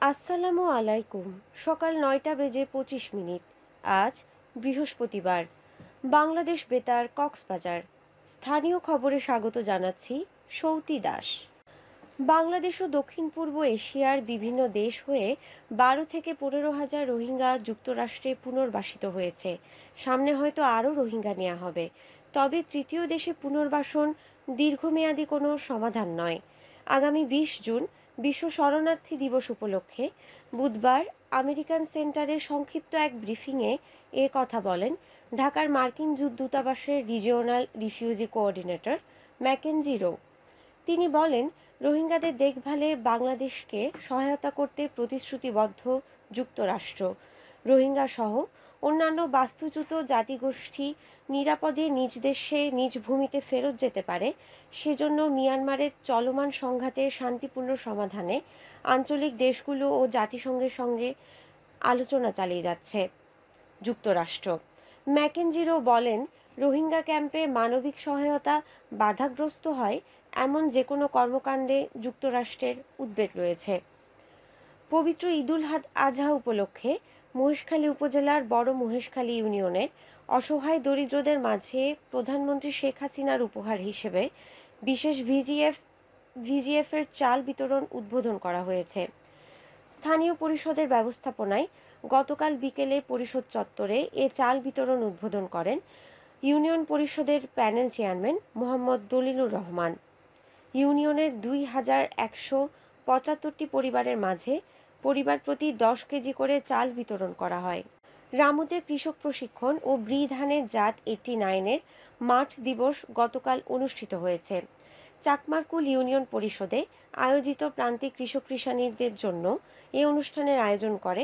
আসসালামু আলাইকুম। সকাল ৯টা বেজে ২৫ মিনিট। আজ বৃহস্পতিবার। বাংলাদেশ বেতার, কক্সবাজার। স্থানীয় খবরে স্বাগত জানাচ্ছি সৌতি দাস। বাংলাদেশ ও দক্ষিণ পূর্ব এশিয়ার বিভিন্ন দেশ হয়ে ১২ থেকে ১৫ হাজার রোহিঙ্গা যুক্তরাষ্ট্রে পুনর্বাসিত হয়েছে। সামনে হয়তো আরও রোহিঙ্গা নেওয়া হবে। তবে তৃতীয় দেশে পুনর্বাসন দীর্ঘমেয়াদী কোনো সমাধান নয়। আগামী ২০ জুন বিশ্ব শরণার্থী দিবস উপলক্ষে বুধবার আমেরিকান সেন্টারে সংক্ষিপ্ত এক ব্রিফিংয়ে এ কথা বলেন ঢাকার মার্কিন দূতাবাসের regional refugee coordinator McKenzie Rowe. তিনি বলেন, রোহিঙ্গাদের দেখভালে বাংলাদেশকে সহায়তা করতে প্রতিশ্রুতিবদ্ধ যুক্তরাষ্ট্র। রোহিঙ্গা সহ অন্যান্য বাস্তুচ্যুত জাতিগোষ্ঠী নিরাপদে নিজ দেশে নিজ ভূমিতে ফেরত যেতে পারে, সেজন্য মিয়ানমারের চলমান সংঘাতের শান্তিপূর্ণ সমাধানে আঞ্চলিক দেশগুলো ও জাতিসংঘের সঙ্গে আলোচনা চালিয়ে যাচ্ছে যুক্তরাষ্ট্র। ম্যাকেনজিরো বলেন, রোহিঙ্গা ক্যাম্পে মানবিক সহায়তা বাধাগ্রস্ত হয় এমন যে কোনো কর্মকাণ্ডে যুক্তরাষ্ট্রের উদ্বেগ রয়েছে। পবিত্র ঈদুল আজহা উপলক্ষে মহেশখালী উপজেলার বড় মহেশখালী ইউনিয়নের অসহায় দরিদ্রদের মাঝে প্রধানমন্ত্রী শেখ হাসিনার উপহার হিসেবে বিশেষ ভিজিএফের চাল বিতরণ উদ্বোধন করা হয়েছে। স্থানীয় পরিষদের ব্যবস্থাপনায় গতকাল বিকেলে পরিষদ চত্বরে এ চাল বিতরণ উদ্বোধন করেন ইউনিয়ন পরিষদের প্যানেল চেয়ারম্যান মোহাম্মদ দলিলুর রহমান। ইউনিয়নের ২,১৭৫টি পরিবারের মাঝে পরিবার প্রতি ১০ কেজি করে চাল বিতরণ করা হয়। রামুতে কৃষক প্রশিক্ষণ ও ব্রি ধানের জাত 89-এর মাঠ দিবস গতকাল অনুষ্ঠিত হয়েছে। চাকমারকুল ইউনিয়ন পরিষদে আয়োজিত প্রান্তিক কৃষক কৃষানীদের জন্য এই অনুষ্ঠানের আয়োজন করে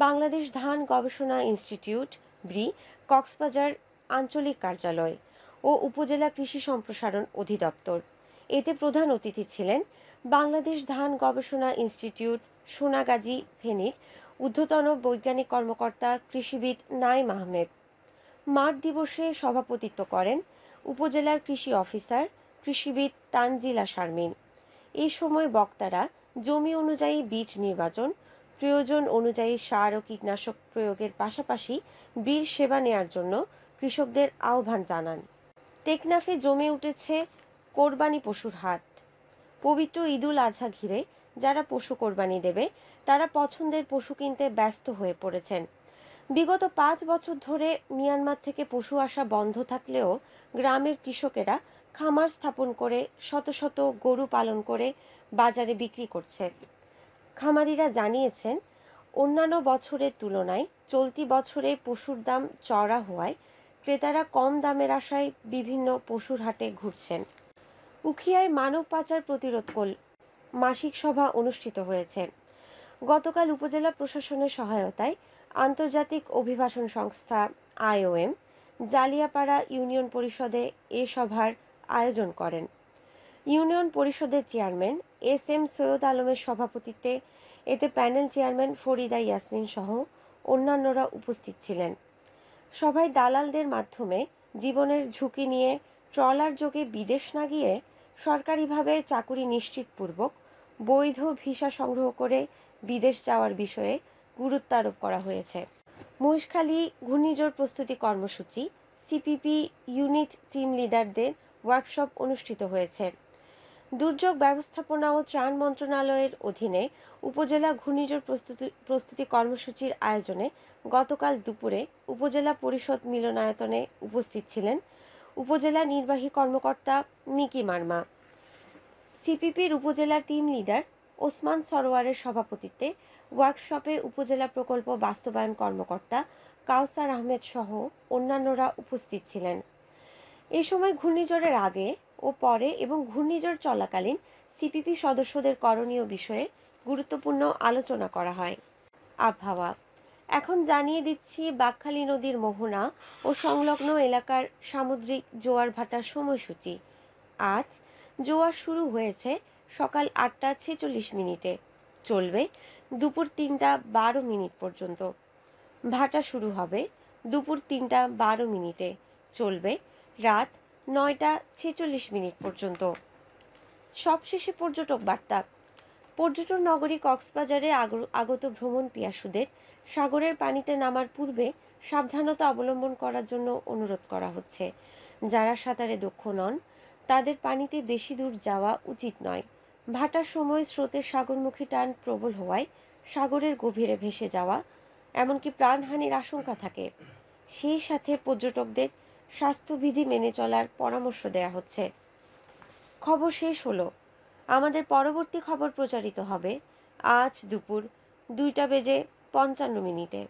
বাংলাদেশ ধান গবেষণা ইনস্টিটিউট ব্রি, কক্সবাজার আঞ্চলিক কার্যালয় ও উপজেলা কৃষি সম্প্রসারণ অধিদপ্তর। এতে প্রধান অতিথি ছিলেন বাংলাদেশ ধান গবেষণা ইনস্টিটিউট সোনাগাজী ফেনীর ঊর্ধ্বতন বৈজ্ঞানিক কর্মকর্তা কৃষিবিদ নাইম আহমেদ। মাঠ দিবসে সভাপতিত্ব করেন উপজেলার কৃষি অফিসার কৃষিবিদ তানজিলা শারমিন। এই সময় বক্তারা জমি অনুযায়ী বীজ নির্বাচন, প্রয়োজন অনুযায়ী সার ও কীটনাশক প্রয়োগের পাশাপাশি বীজ সেবা নেয়ার জন্য কৃষকদের আহ্বান জানান। টেকনাফে জমে উঠেছে কোরবানি পশুর হাট। পবিত্র ঈদুল আজহা ঘিরে যারা পশু কোরবানি দেবে তারা পছন্দের পশু কিনতে ব্যস্ত হয়ে পড়েছেন। বিগত ৫ বছর ধরে মিয়ানমার থেকে পশু আসা বন্ধ থাকলেও গ্রামের কৃষকেরা খামার স্থাপন করে শত শত গরু পালন করে বাজারে বিক্রি করছে। খামারিরা জানিয়েছেন, অন্যান্য বছরের তুলনায় চলতি বছরে পশুর দাম চড়া হওয়ায় ক্রেতারা কম দামের আশায় বিভিন্ন পশুর হাটে ঘুরছেন। উখিয়ায় মানব পাচার প্রতিরোধ মাসিক সভা অনুষ্ঠিত হয়েছে। গতকাল উপজেলা প্রশাসনের সহায়তায় আন্তর্জাতিক অভিবাসন সংস্থা IOM জালিয়াপাড়া ইউনিয়ন পরিষদে এ সভার আয়োজন করেন। ইউনিয়ন পরিষদের চেয়ারম্যান SM সৈয়দ আলমের সভাপতিত্বে এতে প্যানেল চেয়ারম্যান ফরিদা ইয়াসমিন সহ অন্যান্যরা উপস্থিত ছিলেন। সভায় দালালদের মাধ্যমে জীবনের ঝুঁকি নিয়ে ট্রলার যোগে বিদেশ না গিয়ে সরকারিভাবে চাকুরি নিশ্চিতপূর্বক বৈধ ভিসা সংগ্রহ করে বিদেশ যাওয়ার বিষয়ে গুরুত্ব আরোপ করা হয়েছে। মহেশখালী ঘূর্ণিঝড় প্রস্তুতি কর্মসূচি CPP ইউনিট টিম লিডারদের ওয়ার্কশপ অনুষ্ঠিত হয়েছে। দুর্যোগ ব্যবস্থাপনা ও ত্রাণ মন্ত্রণালয়ের অধীনে উপজেলা ঘূর্ণিঝড় প্রস্তুতি কর্মসূচির আয়োজনে গতকাল দুপুরে উপজেলা পরিষদ মিলনায়তনে উপস্থিত ছিলেন উপজেলা নির্বাহী কর্মকর্তা মিকি মার্মা। CPPর উপজেলা টিম লিডার ওসমান সরোয়ারের সভাপতিত্বে ওয়ার্কশপে উপজেলা প্রকল্প বাস্তবায়ন কর্মকর্তা কাউসার আহমেদ সহ অন্যান্যরা উপস্থিত ছিলেন। এ সময় ঘূর্ণিঝড়ের আগে ও পরে এবং ঘূর্ণিঝড় চলাকালীন CPP সদস্যদের করণীয় বিষয়ে গুরুত্বপূর্ণ আলোচনা করা হয়। আবহাওয়া এখন জানিয়ে দিচ্ছি বাঁকখালী নদীর মোহনা ও সংলগ্ন এলাকার সামুদ্রিক জোয়ার ভাটার সময়সূচি। আজ জোয়ার শুরু হয়েছে সকাল ৮টা ৪৬ মিনিটে, চলবে দুপুর ৩টা ১২ মিনিট পর্যন্ত। ভাটা শুরু হবে দুপুর ৩টা ১২ মিনিটে, চলবে রাত ৯টা ৪৬ মিনিট পর্যন্ত। সবশেষে পর্যটক বার্তা। পর্যটন নগরী কক্সবাজারে আগত ভ্রমণ পিয়াসুদের সাগরের পানিতে নামার পূর্বে সাবধানতা অবলম্বন করার জন্য অনুরোধ করা হচ্ছে। যারা সাঁতারে দক্ষ নন তাদের পানিতে বেশি দূর যাওয়া উচিত নয়। ভাটার সময় স্রোতের সাগরমুখী টান প্রবল হওয়ায় সাগরের গভীরে ভেসে যাওয়া এমনকি প্রাণহানির আশঙ্কা থাকে। সেই সাথে পর্যটকদের স্বাস্থ্যবিধি মেনে চলার পরামর্শ দেয়া হচ্ছে। খবর শেষ হলো। আমাদের পরবর্তী খবর প্রচারিত হবে আজ দুপুর 2টা বেজে 55 মিনিটে।